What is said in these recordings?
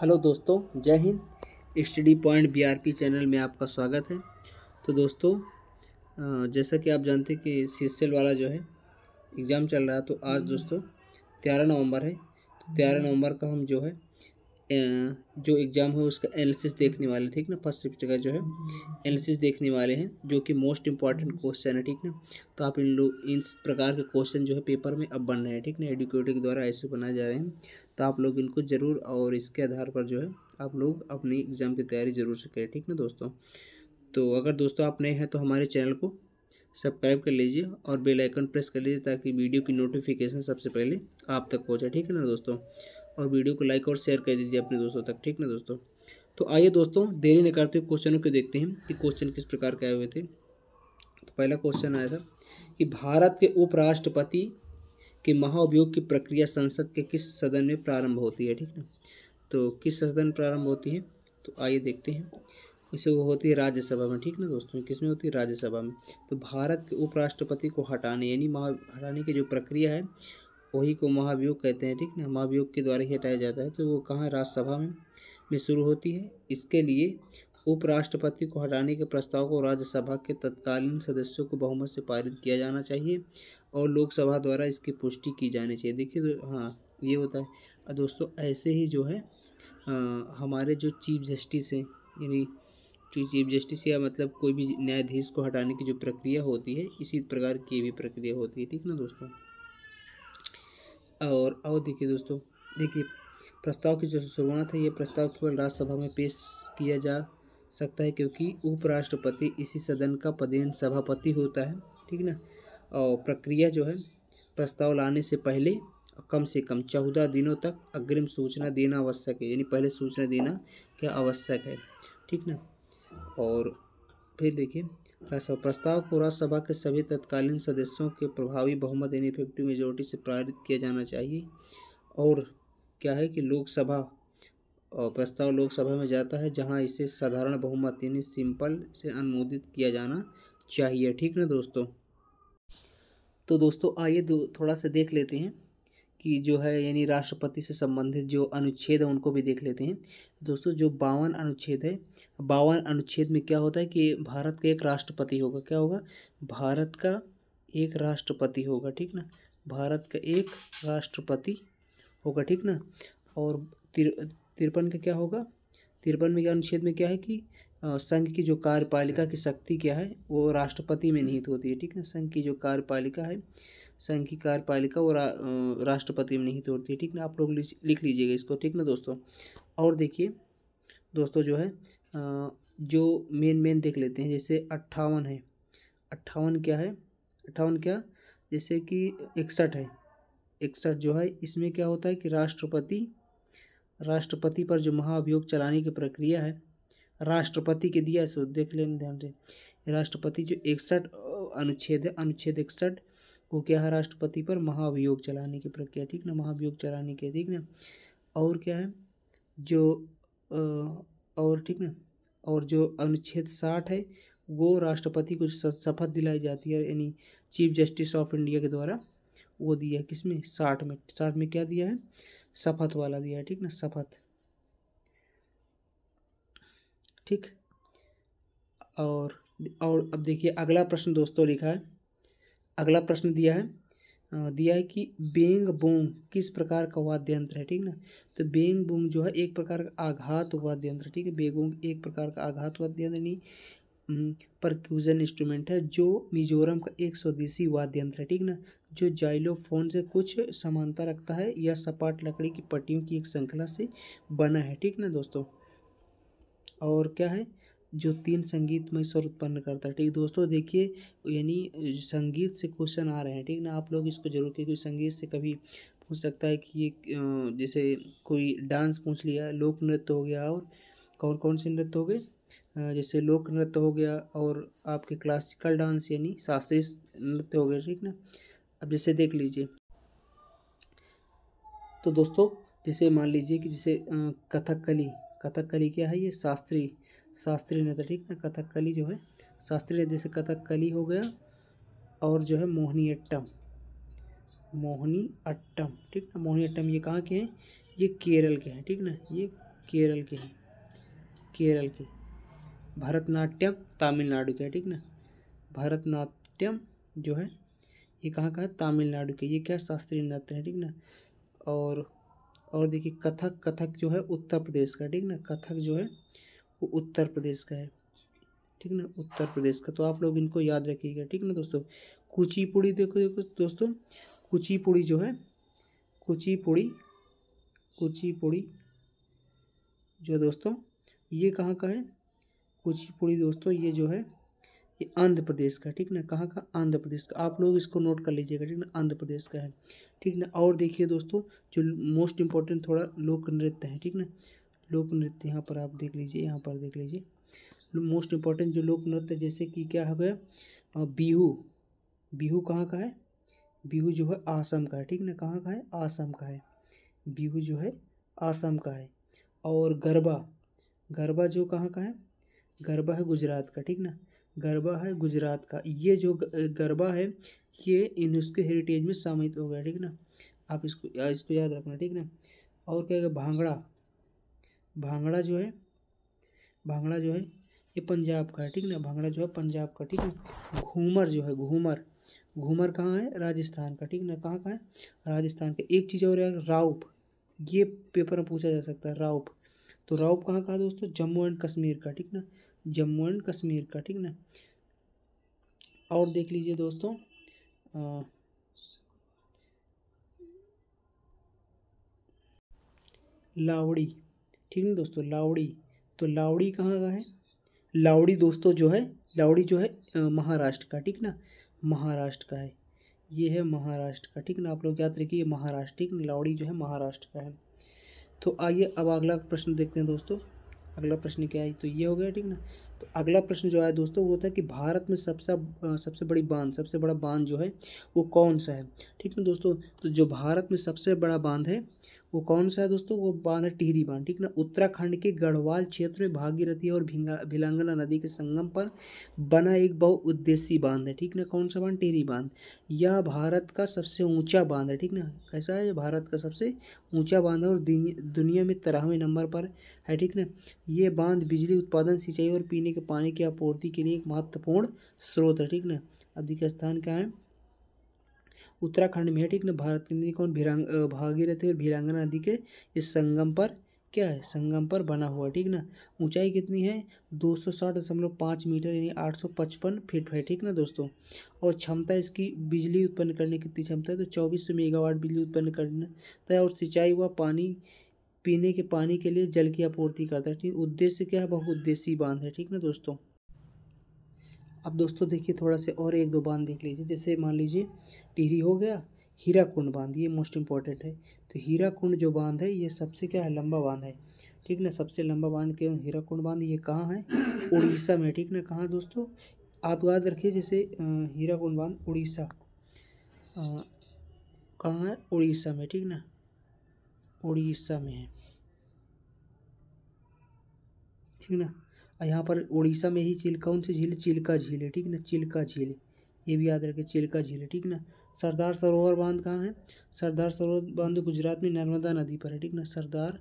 Hello दोस्तों, जय Hind. Study point BRP channel में आपका स्वागत है। तो दोस्तों, जैसा कि आप जानते हैं कि सीएसएल वाला जो है एग्ज़ाम चल रहा है। तो आज दोस्तों 13 नवंबर है। तो 13 नवंबर का हम जो है जो एग्ज़ाम है उसका एनालिसिस देखने वाले हैं, ठीक ना। फर्स्ट शिफ्ट का जो है एनालिसिस देखने वाले हैं, जो कि मोस्ट इंपॉर्टेंट क्वेश्चन है, ठीक ना। तो आप इस प्रकार के क्वेश्चन जो है पेपर में अब बन रहे हैं, ठीक ना। एडुकेटर के द्वारा ऐसे बनाए जा रहे हैं। तो आप लोग इनको ज़रूर और इसके आधार पर जो है आप लोग अपनी एग्ज़ाम की तैयारी ज़रूर से करें, ठीक ना दोस्तों। तो अगर दोस्तों आप नए हैं तो हमारे चैनल को सब्सक्राइब कर लीजिए और बेल आइकन प्रेस कर लीजिए, ताकि वीडियो की नोटिफिकेशन सबसे पहले आप तक पहुंचे, ठीक है ना दोस्तों। और वीडियो को लाइक और शेयर कर दीजिए अपने दोस्तों तक, ठीक ना दोस्तों। तो आइए दोस्तों, देरी न करते हुए क्वेश्चनों को देखते हैं कि क्वेश्चन किस प्रकार के आए हुए थे। तो पहला क्वेश्चन आया था कि भारत के उपराष्ट्रपति के महाभियोग की प्रक्रिया संसद के किस सदन में प्रारंभ होती है, ठीक ना। तो किस सदन में प्रारंभ होती है, तो आइए देखते हैं। इसे वो होती है राज्यसभा में, ठीक ना दोस्तों। किसमें होती है? राज्यसभा में। तो भारत के उपराष्ट्रपति को हटाने यानी हटाने की जो प्रक्रिया है वही को महाभियोग कहते हैं, ठीक ना। महाभियोग के द्वारा ही हटाया जाता है। तो वो कहाँ? राज्यसभा में शुरू होती है। इसके लिए उपराष्ट्रपति को हटाने के प्रस्ताव को राज्यसभा के तत्कालीन सदस्यों को बहुमत से पारित किया जाना चाहिए और लोकसभा द्वारा इसकी पुष्टि की जानी चाहिए। देखिए हाँ, ये होता है। और दोस्तों ऐसे ही जो है हमारे जो चीफ जस्टिस हैं, यानी चीफ जस्टिस या मतलब कोई भी न्यायाधीश को हटाने की जो प्रक्रिया होती है, इसी प्रकार की भी प्रक्रिया होती है, ठीक ना दोस्तों। और देखिए दोस्तों, देखिए प्रस्ताव की जो शुरुआत है, ये प्रस्ताव केवल राज्यसभा में पेश किया जा सकता है, क्योंकि उपराष्ट्रपति इसी सदन का पदेन सभापति होता है, ठीक ना। और प्रक्रिया जो है, प्रस्ताव लाने से पहले कम से कम 14 दिनों तक अग्रिम सूचना देना आवश्यक है, यानी पहले सूचना देना क्या आवश्यक है, ठीक ना। और फिर देखिए प्रस्ताव को राज्यसभा के सभी तत्कालीन सदस्यों के प्रभावी बहुमत यानी इफेक्टिव मेजोरिटी से पारित किया जाना चाहिए। और क्या है कि लोकसभा प्रस्ताव लोकसभा में जाता है, जहां इसे साधारण बहुमत यानी सिंपल से अनुमोदित किया जाना चाहिए, ठीक ना दोस्तों। तो दोस्तों आइए थोड़ा सा देख लेते हैं कि जो है यानी राष्ट्रपति से संबंधित जो अनुच्छेद है उनको भी देख लेते हैं। दोस्तों जो 52 अनुच्छेद है, 52 अनुच्छेद में क्या होता है कि भारत का एक राष्ट्रपति होगा। क्या होगा? भारत का एक राष्ट्रपति होगा, ठीक ना। भारत का एक राष्ट्रपति होगा, ठीक ना। और 53 का क्या होगा? 53 में क्या अनुच्छेद में क्या है कि संघ की जो कार्यपालिका की शक्ति क्या है वो राष्ट्रपति में निहित होती है, ठीक ना। संघ की जो कार्यपालिका है, संघ की कार्यपालिका वो राष्ट्रपति में निहित होती है, ठीक ना। आप लोग लिख लीजिएगा इसको, ठीक ना दोस्तों। और देखिए दोस्तों जो है जो मेन देख लेते हैं। जैसे 58 है, 58 क्या है? 58 क्या? जैसे कि 61 है, 61 जो है इसमें क्या होता है कि राष्ट्रपति पर जो महाभियोग चलाने की प्रक्रिया है राष्ट्रपति के दिया, सो देख लेना ध्यान से। राष्ट्रपति जो 61 अनुच्छेद है, अनुच्छेद 61 वो क्या है? राष्ट्रपति पर महाभियोग चलाने की प्रक्रिया, ठीक ना। महाभियोग चलाने के, ठीक ना। और क्या है जो और ठीक ना। और जो अनुच्छेद 60 है वो राष्ट्रपति को शपथ दिलाई जाती है, यानी चीफ जस्टिस ऑफ इंडिया के द्वारा वो दिया है। किसमें? 60 में। 60 में क्या दिया है? शपथ वाला दिया है, ठीक ना। शपथ, ठीक। और अब देखिए अगला प्रश्न दोस्तों लिखा है। अगला प्रश्न दिया है कि बेंग बोंग किस प्रकार का वाद्य यंत्र है, ठीक ना। तो बेंग बोंग जो है एक प्रकार का आघात वाद्य यंत्र, ठीक है। बेंग बोंग एक प्रकार का आघात वाद्य यंत्र यानी परक्यूजन इंस्ट्रूमेंट है, जो मिजोरम का एक स्वदेशी वाद्य यंत्र है, ठीक ना। जो जाइलोफोन से कुछ समानता रखता है या सपाट लकड़ी की पट्टियों की एक श्रृंखला से बना है, ठीक ना दोस्तों। और क्या है? जो 3 संगीतमय स्वर उत्पन्न करता है, ठीक दोस्तों। देखिए यानी संगीत से क्वेश्चन आ रहे हैं, ठीक ना। आप लोग इसको जरूर, क्योंकि संगीत से कभी पूछ सकता है कि ये जैसे कोई डांस पूछ लिया, लोक नृत्य हो गया, और कौन कौन से नृत्य हो गए? जैसे लोक नृत्य हो गया, और आपके क्लासिकल डांस यानी शास्त्रीय नृत्य हो गया, ठीक ना। अब जैसे देख लीजिए, तो दोस्तों जैसे मान लीजिए कि जैसे कथकली क्या है? ये शास्त्रीय नृत्य, ठीक ना। कथकली जो है शास्त्रीय नृत्य, जैसे कथकली हो गया। और जो है मोहिनीअट्टम, ठीक ना। मोहिनीअट्टम ये कहाँ के हैं? ये केरल के हैं, ठीक ना। ये केरल के हैं, केरल के। भरतनाट्यम तमिलनाडु का है, ठीक ना। भरतनाट्यम जो है ये कहाँ का है, तमिलनाडु के। ये क्या शास्त्रीय नृत्य है, ठीक ना। और देखिए कथक, कथक जो है उत्तर प्रदेश का, ठीक ना। कथक जो है वो उत्तर प्रदेश का है, ठीक ना, उत्तर प्रदेश का। तो आप लोग इनको याद रखिएगा, ठीक ना दोस्तों। कुचिपुड़ी देखो देखो दोस्तों, कुचिपुड़ी जो है, कुचिपुड़ी, कुचिपुड़ी जो है दोस्तों ये कहाँ का है, कुचिपुड़ी दोस्तों ये जो है ये आंध्र प्रदेश का, ठीक ना। कहाँ का, आंध्र प्रदेश का। आप लोग इसको नोट कर लीजिएगा, ठीक ना, आंध्र प्रदेश का है, ठीक ना। और देखिए दोस्तों जो मोस्ट इम्पोर्टेंट थोड़ा लोक नृत्य है, ठीक ना। लोक नृत्य यहाँ पर आप देख लीजिए, यहाँ पर देख लीजिए मोस्ट इम्पोर्टेंट जो लोक नृत्य, जैसे कि क्या हो गया, बिहू। बिहू कहाँ का है, बिहू जो है आसाम का है, ठीक ना। कहाँ का है, आसाम का है। बिहू जो है आसाम का है। और गरबा, गरबा जो कहाँ का है, गरबा है गुजरात का, ठीक ना। गरबा है गुजरात का। ये जो गरबा है ये यूनेस्को हेरिटेज में शामिल हो गया, ठीक ना। आप इसको याद रखना, ठीक ना। और क्या है, भांगड़ा, भांगड़ा जो है, भांगड़ा जो है ये पंजाब का है, ठीक ना। भांगड़ा जो है पंजाब का, ठीक है। घूमर जो है, घूमर, घूमर कहाँ है, राजस्थान का, ठीक ना। कहाँ का है, राजस्थान का। एक चीज़ और है, राउप, ये पेपर में पूछा जा सकता है, राउप। तो राउप कहाँ का है दोस्तों, जम्मू एंड कश्मीर का, ठीक ना, जम्मू एंड कश्मीर का, ठीक ना। और देख लीजिए दोस्तों लावड़ी, ठीक ना दोस्तों, लावड़ी। तो लावड़ी कहाँ का है, लावड़ी दोस्तों जो है, लावड़ी जो है महाराष्ट्र का, ठीक ना, महाराष्ट्र का है। ये है महाराष्ट्र का, ठीक ना। आप लोग याद रखिए महाराष्ट्र, ठीक ना, लावड़ी जो है महाराष्ट्र का है। तो आइए अब अगला प्रश्न देखते हैं दोस्तों। अगला प्रश्न क्या है, तो ये हो गया, ठीक ना। तो अगला प्रश्न जो है दोस्तों वो था कि भारत में सबसे बड़ी बांध, सबसे बड़ा बांध जो है वो कौन सा है, ठीक ना दोस्तों। तो जो भारत में सबसे बड़ा बांध है वो कौन सा है दोस्तों, वो बांध है टिहरी बांध, ठीक ना। उत्तराखंड के गढ़वाल क्षेत्र में भागीरथी और भिलांगना नदी के संगम पर बना एक बहुउद्देशीय बांध है, ठीक ना। कौन सा बांध, टिहरी बांध। यह भारत का सबसे ऊंचा बांध है, ठीक ना। कैसा है, भारत का सबसे ऊंचा बांध है और दुनिया में 13वें नंबर पर है, ठीक ना। ये बांध बिजली उत्पादन, सिंचाई और पीने के पानी की आपूर्ति के लिए एक महत्वपूर्ण स्रोत है, ठीक ना। अधिक स्थान क्या है, उत्तराखंड में है, ठीक ना। भारत की नदी कौन, भागीरथी और भिलांगना नदी के इस संगम पर क्या है, संगम पर बना हुआ है, ठीक ना। ऊंचाई कितनी है, 260.5 मीटर यानी 855 फीट है, ठीक ना दोस्तों। और क्षमता इसकी बिजली उत्पन्न करने की कितनी क्षमता है, तो 2400 मेगावाट बिजली उत्पन्न करता है। और सिंचाई हुआ पानी, पीने के पानी के लिए जल की आपूर्ति करता है, ठीक। उद्देश्य क्या है, बहुउद्देशीय बांध है, ठीक ना दोस्तों। अब दोस्तों देखिए थोड़ा से और एक दो बांध देख लीजिए, जैसे मान लीजिए टिहरी हो गया, हीराकुंड बांध, ये मोस्ट इम्पॉर्टेंट है। तो हीराकुंड जो बांध है ये सबसे क्या है, लंबा बांध है, ठीक ना। सबसे लंबा बांध के हीराकुंड बांध, ये कहाँ है, उड़ीसा में, ठीक ना। कहाँ दोस्तों, आप याद रखिए, जैसे हीराकुंड बांध उड़ीसा, कहाँ है, उड़ीसा में, ठीक ना, उड़ीसा में है, ठीक ना। यहाँ पर उड़ीसा में ही कौन सी झील, चिल्का झील है, ठीक ना, चिल्का झील, ये भी याद रखें, चिल्का झील है, ठीक ना। सरदार सरोवर बांध कहाँ है, सरदार सरोवर बांध गुजरात में नर्मदा नदी पर है, ठीक ना। सरदार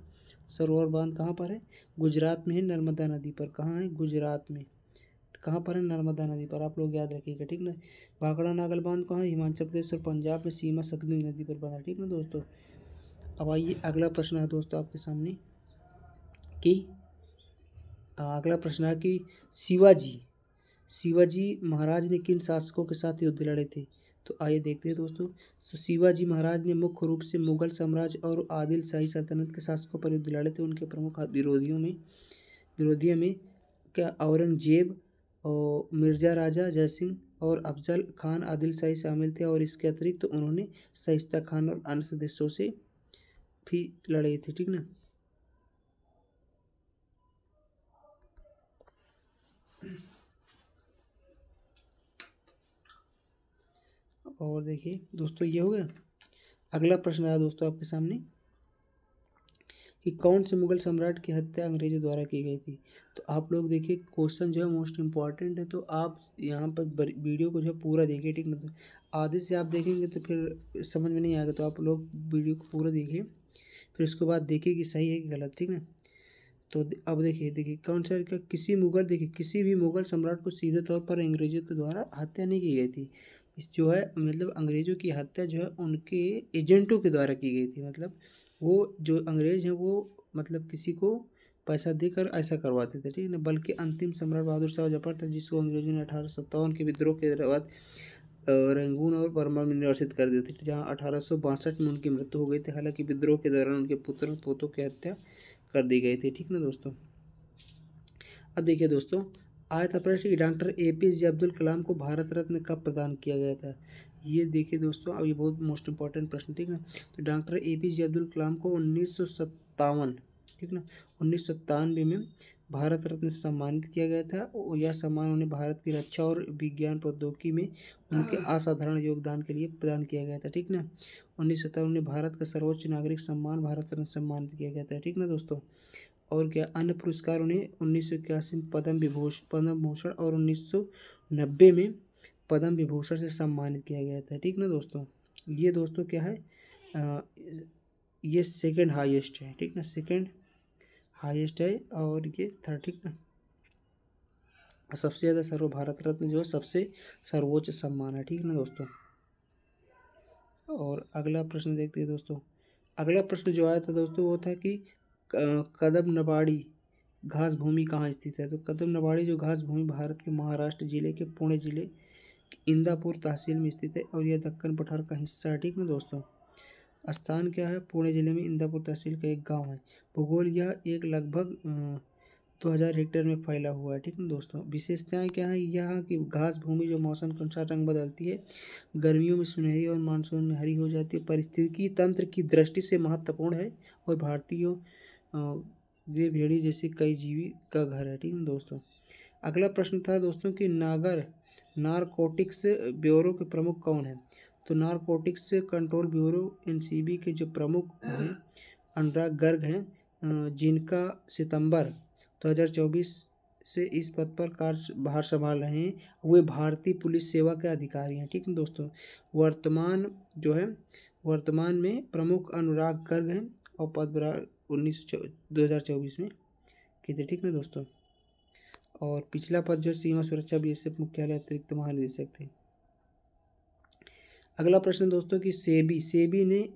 सरोवर बांध कहाँ पर है, गुजरात में है, नर्मदा नदी पर। कहाँ है, गुजरात में। कहाँ पर है, नर्मदा नदी पर। आप लोग याद रखिएगा, ठीक ना। भाखड़ा नागल बांध कहाँ है, हिमाचल प्रदेश और पंजाब में सीमा सतलुज नदी पर बना, ठीक ना दोस्तों। अब आइए अगला प्रश्न है दोस्तों आपके सामने कि अगला प्रश्न है कि शिवाजी महाराज ने किन शासकों के साथ युद्ध लड़े थे। तो आइए देखते हैं दोस्तों। तो शिवाजी महाराज ने मुख्य रूप से मुगल साम्राज्य और आदिल शाही सल्तनत के शासकों पर युद्ध लड़े थे। उनके प्रमुख विरोधियों में क्या औरंगजेब और मिर्जा राजा जयसिंह और अफजल खान आदिल शाही शामिल थे। और इसके अतिरिक्त तो उन्होंने शाइस्ता खान और अन्य सदस्यों से भी लड़े थे, ठीक ना। और देखिए दोस्तों ये हो गया। अगला प्रश्न आया दोस्तों आपके सामने कि कौन से मुगल सम्राट की हत्या अंग्रेजों द्वारा की गई थी। तो आप लोग देखिए क्वेश्चन जो है मोस्ट इम्पॉर्टेंट है, तो आप यहाँ पर वीडियो को जो है पूरा देखिए, ठीक ना। तो आधे से आप देखेंगे तो फिर समझ में नहीं आएगा, तो आप लोग वीडियो को पूरा देखिए, फिर उसके बाद देखिए कि सही है कि गलत, ठीक ना। तो अब देखिए कौन सा का किसी भी मुगल सम्राट को सीधे तौर पर अंग्रेजों के द्वारा हत्या नहीं की गई थी। इस जो है मतलब अंग्रेजों की हत्या जो है उनके एजेंटों के द्वारा की गई थी। मतलब वो जो अंग्रेज हैं वो मतलब किसी को पैसा देकर ऐसा करवाते थे, ठीक है ना। बल्कि अंतिम सम्राट बहादुर शाह जफर था, जिसको अंग्रेजों ने 1857 के विद्रोह के बाद रंगून और बर्मा में निर्वासित कर दिए थे, जहाँ 1862 में उनकी मृत्यु हो गई थी। हालांकि विद्रोह के दौरान उनके पुत्र और पोतों की हत्या कर दी गई थी, ठीक ना दोस्तों। अब देखिए दोस्तों, आया था प्रश्न कि डॉक्टर APJ अब्दुल कलाम को भारत रत्न कब प्रदान किया गया था। ये देखिए दोस्तों, अब ये बहुत मोस्ट इंपॉर्टेंट प्रश्न, ठीक ना। तो डॉक्टर APJ अब्दुल कलाम को 1957, ठीक ना, 1997 में भारत रत्न से सम्मानित किया गया था। यह सम्मान उन्हें भारत की रक्षा और विज्ञान प्रौद्योगिकी में उनके असाधारण योगदान के लिए प्रदान किया गया था, ठीक ना। 1957 में भारत का सर्वोच्च नागरिक सम्मान भारत रत्न सम्मानित किया गया था, ठीक ना दोस्तों। और क्या अन्य पुरस्कार उन्हें 1981 में पद्म भूषण और 1990 में पद्म विभूषण से सम्मानित किया गया था, ठीक ना दोस्तों। ये दोस्तों क्या है, ये सेकंड हाईएस्ट है, ठीक ना, सेकंड हाईएस्ट है और ये थर्ड, ठीक ना। सबसे ज़्यादा भारत रत्न जो है सबसे सर्वोच्च सम्मान है, ठीक ना दोस्तों। और अगला प्रश्न देखते हैं दोस्तों। अगला प्रश्न जो आया था दोस्तों वो था कि कदम नबाड़ी घास भूमि कहाँ स्थित है। तो कदम नबाड़ी जो घास भूमि भारत के महाराष्ट्र जिले के पुणे जिले इंदापुर तहसील में स्थित है और यह दक्कन पठार का हिस्सा है, ठीक ना दोस्तों। स्थान क्या है, पुणे जिले में इंदापुर तहसील का एक गांव है। भूगोल, यह एक लगभग 2000 हेक्टेयर में फैला हुआ है, ठीक ना दोस्तों। विशेषताएं क्या है, यहाँ की घास भूमि जो मौसम के अनुसार रंग बदलती है, गर्मियों में सुनहरी और मानसून में हरी हो जाती है, पारिस्थितिकी तंत्र की दृष्टि से महत्वपूर्ण है और भारतीयों वे भेड़ी जैसे कई जीवी का घर है, ठीक है दोस्तों। अगला प्रश्न था दोस्तों कि नारकोटिक्स ब्यूरो के प्रमुख कौन है। तो नारकोटिक्स कंट्रोल ब्यूरो NCB के जो प्रमुख हैं अनुराग गर्ग हैं, जिनका सितंबर 2024 से इस पद पर कार्यभार संभाल रहे हैं। वे भारतीय पुलिस सेवा के अधिकारी हैं, ठीक है दोस्तों। वर्तमान में प्रमुख अनुराग गर्ग हैं और पदभार 2024 में की थे, ठीक ना दोस्तों। और पिछला पद जो सीमा सुरक्षा BSF मुख्यालय अतिरिक्त महानिदेशक थे। अगला प्रश्न दोस्तों कि सेबी ने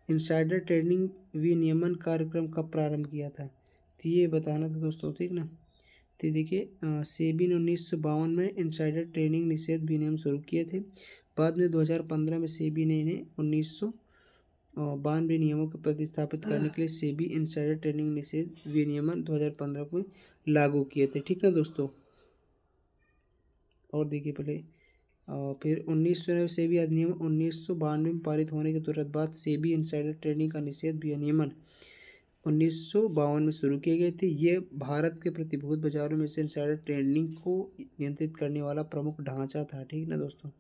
इनसाइडर ट्रेडिंग विनियमन कार्यक्रम कब प्रारंभ किया था। तो ये बताना था दोस्तों, ठीक ना। तो देखिए सेबी ने 1952 में इनसाइडर ट्रेडिंग निषेध विनियम शुरू किए थे। बाद में 2015 में सेबी ने इन्हें 1992 नियमों को प्रतिस्थापित करने के लिए सेबी इनसाइडर ट्रेडिंग निषेध विनियमन 2015 को लागू किए थे, ठीक ना दोस्तों। और देखिए पहले फिर 1900 सेबी अधिनियम 1992 में पारित होने के तुरंत बाद सेबी इनसाइडर ट्रेडिंग का निषेध विनियमन 1952 में शुरू किए गए थे। ये भारत के प्रतिभूति बाजारों में से इनसाइडर ट्रेडिंग को नियंत्रित करने वाला प्रमुख ढांचा था, ठीक ना दोस्तों।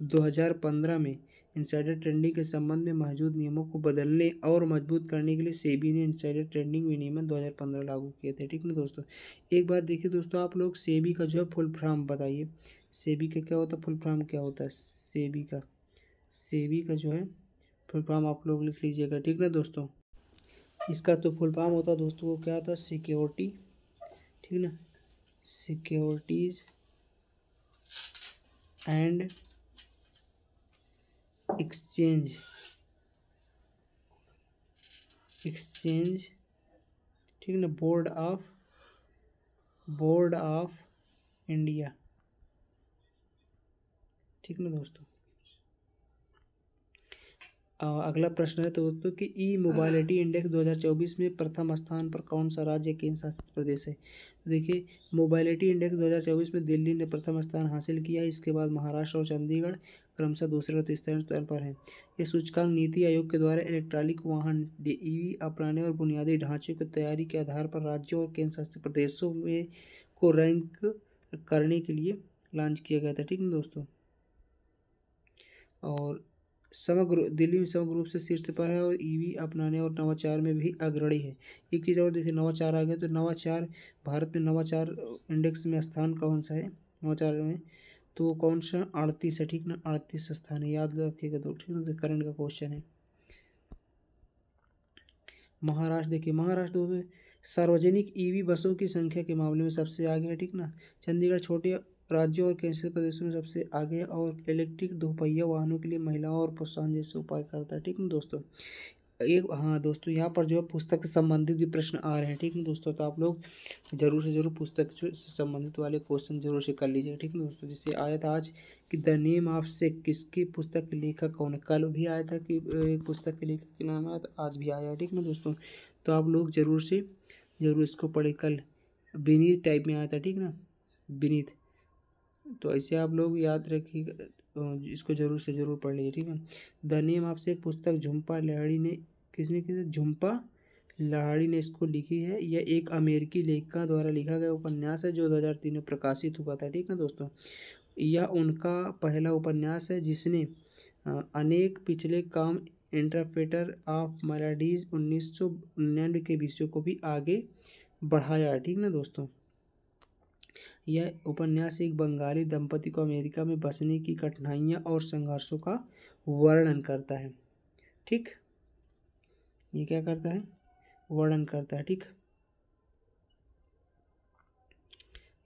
2015 में इनसाइडर ट्रेडिंग के संबंध में मौजूद नियमों को बदलने और मजबूत करने के लिए सेबी ने इनसाइडर ट्रेडिंग विनियमन 2015 लागू किए थे, ठीक ना दोस्तों। एक बार देखिए दोस्तों, आप लोग सेबी का जो है फुल फॉर्म बताइए। सेबी का क्या होता है, फुल फॉर्म क्या होता है सेबी का जो है फुल फॉर्म आप लोग लिख लीजिएगा, ठीक ना दोस्तों। इसका तो फुल फॉर्म होता है दोस्तों वो क्या था, सिक्योरिटी, ठीक ना, सिक्योरिटीज एंड एक्सचेंज, ठीक ना, बोर्ड ऑफ इंडिया, ठीक ना दोस्तों। अगला प्रश्न है तो दोस्तों कि ई मोबाइलिटी इंडेक्स 2024 में प्रथम स्थान पर कौन सा राज्य केंद्र शासित प्रदेश है। तो देखिए मोबाइलिटी इंडेक्स 2024 में दिल्ली ने प्रथम स्थान हासिल किया है। इसके बाद महाराष्ट्र और चंडीगढ़ क्रमशः दूसरे और तीसरे स्थान पर हैं। ये सूचकांक नीति आयोग के द्वारा इलेक्ट्रॉनिक वाहन EV अपनाने और बुनियादी ढांचे की तैयारी के आधार पर राज्यों और केंद्र शासित प्रदेशों में को रैंक करने के लिए लॉन्च किया गया था, ठीक है दोस्तों। और दिल्ली में समग्र रूप से शीर्ष पर है और EV अपनाने और नवाचार में भी अग्रणी है। एक चीज़ और देखिए, नवाचार आ गया तो नवाचार भारत में नवाचार इंडेक्स में स्थान कौन सा है नवाचार में, तो कौन सा 38 है, ठीक ना, 38 स्थान है, याद रखिएगा तो, ठीक है, करंट का क्वेश्चन है। महाराष्ट्र देखिए, महाराष्ट्र दोस्तों सार्वजनिक ईवी बसों की संख्या के मामले में सबसे आगे है, ठीक ना। चंडीगढ़ छोटे राज्यों और केंद्र शासित प्रदेशों में सबसे आगे है और इलेक्ट्रिक दोपहिया वाहनों के लिए महिलाओं और प्रोत्साहन जैसे उपाय करता है, ठीक ना दोस्तों। एक हाँ दोस्तों, यहाँ पर जो है पुस्तक से संबंधित भी प्रश्न आ रहे हैं, ठीक है दोस्तों। तो आप लोग जरूर से जरूर पुस्तक से संबंधित वाले क्वेश्चन जरूर से कर लीजिए, ठीक है दोस्तों। जैसे आया था आज कि द नेम ऑफ सिख, किसकी पुस्तक के लेखक कौन है। कल भी आया था कि एक पुस्तक के लेखक के नाम आया था, आज भी आया है, ठीक ना दोस्तों। तो आप लोग जरूर से जरूर इसको पढ़े। कल विनीत टाइप में आया था, ठीक ना, विनीत। तो ऐसे आप लोग याद रखिएगा, इसको जरूर से जरूर पढ़ लीजिए, ठीक है। द नेम ऑफ सिख पुस्तक झुम्पा लाहिड़ी ने किसने झुम्पा लाहिड़ी ने इसको लिखी है। यह एक अमेरिकी लेखिका द्वारा लिखा गया उपन्यास है जो 2003 में प्रकाशित हुआ था, ठीक ना दोस्तों। यह उनका पहला उपन्यास है जिसने अनेक पिछले काम इंटरप्रेटर ऑफ मराठीज 1999 के विषयों को भी आगे बढ़ाया, ठीक ना दोस्तों। यह उपन्यास एक बंगाली दंपति को अमेरिका में बसने की कठिनाइयाँ और संघर्षों का वर्णन करता है, ठीक। ये क्या करता है, वर्णन करता है, ठीक।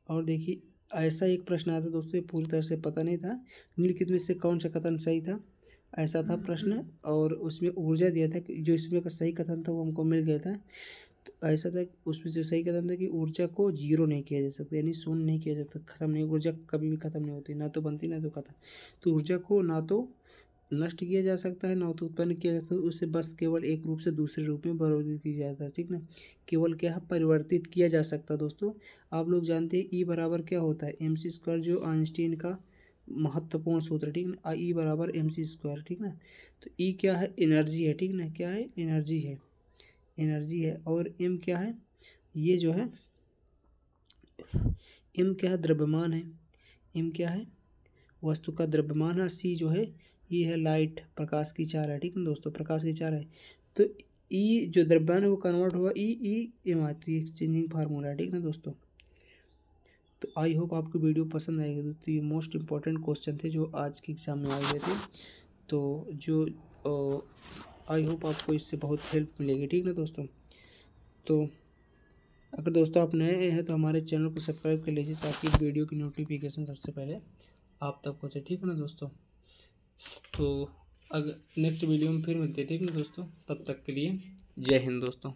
और देखिए ऐसा एक प्रश्न आया था दोस्तों, ये पूरी तरह से पता नहीं था, निम्नलिखित में से कौन सा कथन सही था, ऐसा था प्रश्न। और उसमें ऊर्जा दिया था कि जो इसमें का सही कथन था वो हमको मिल गया था। तो ऐसा था, उसमें जो सही कथन था कि ऊर्जा को जीरो नहीं किया जा सकता, यानी शून्य नहीं किया जा सकता, खत्म नहीं, ऊर्जा कभी भी खत्म नहीं होती, ना तो बनती ना तो खत्म। तो ऊर्जा को ना तो नष्ट किया जा सकता है ना तो उत्पन्न किया जा सकता है, उसे बस केवल एक रूप से दूसरे रूप में परिवर्तित किया जाता है, ठीक ना। केवल क्या है, परिवर्तित किया जा सकता है दोस्तों। आप लोग जानते हैं ई बराबर क्या होता है, MC², जो आइंस्टीन का महत्वपूर्ण सूत्र, ठीक ना। ई बराबर MC², ठीक ना। तो ई क्या है, एनर्जी है, ठीक ना, क्या है, एनर्जी है, एनर्जी है। और एम क्या है, ये जो है एम क्या है, द्रव्यमान है। एम क्या है, वस्तु का द्रव्यमान है। सी जो है ये है लाइट, प्रकाश की चाल है, ठीक है दोस्तों, प्रकाश की चाल है। तो ई जो द्रव्यमान है वो कन्वर्ट हुआ ई एम आती है, एक्सचेंजिंग फार्मूला है, ठीक ना दोस्तों। तो आई होप आपको वीडियो पसंद आएगी दोस्तों। ये मोस्ट इंपॉर्टेंट क्वेश्चन थे जो आज के एग्जाम में आए हुए थे। तो जो आई होप आपको इससे बहुत हेल्प मिलेगी, ठीक ना दोस्तों। तो अगर दोस्तों आप नए हैं तो हमारे चैनल को सब्सक्राइब कर लीजिए ताकि वीडियो की नोटिफिकेशन सबसे पहले आप तक पहुँचे, ठीक है ना दोस्तों। तो अगर नेक्स्ट वीडियो में फिर मिलते हैं, ठीक है ना दोस्तों, तब तक के लिए जय हिंद दोस्तों।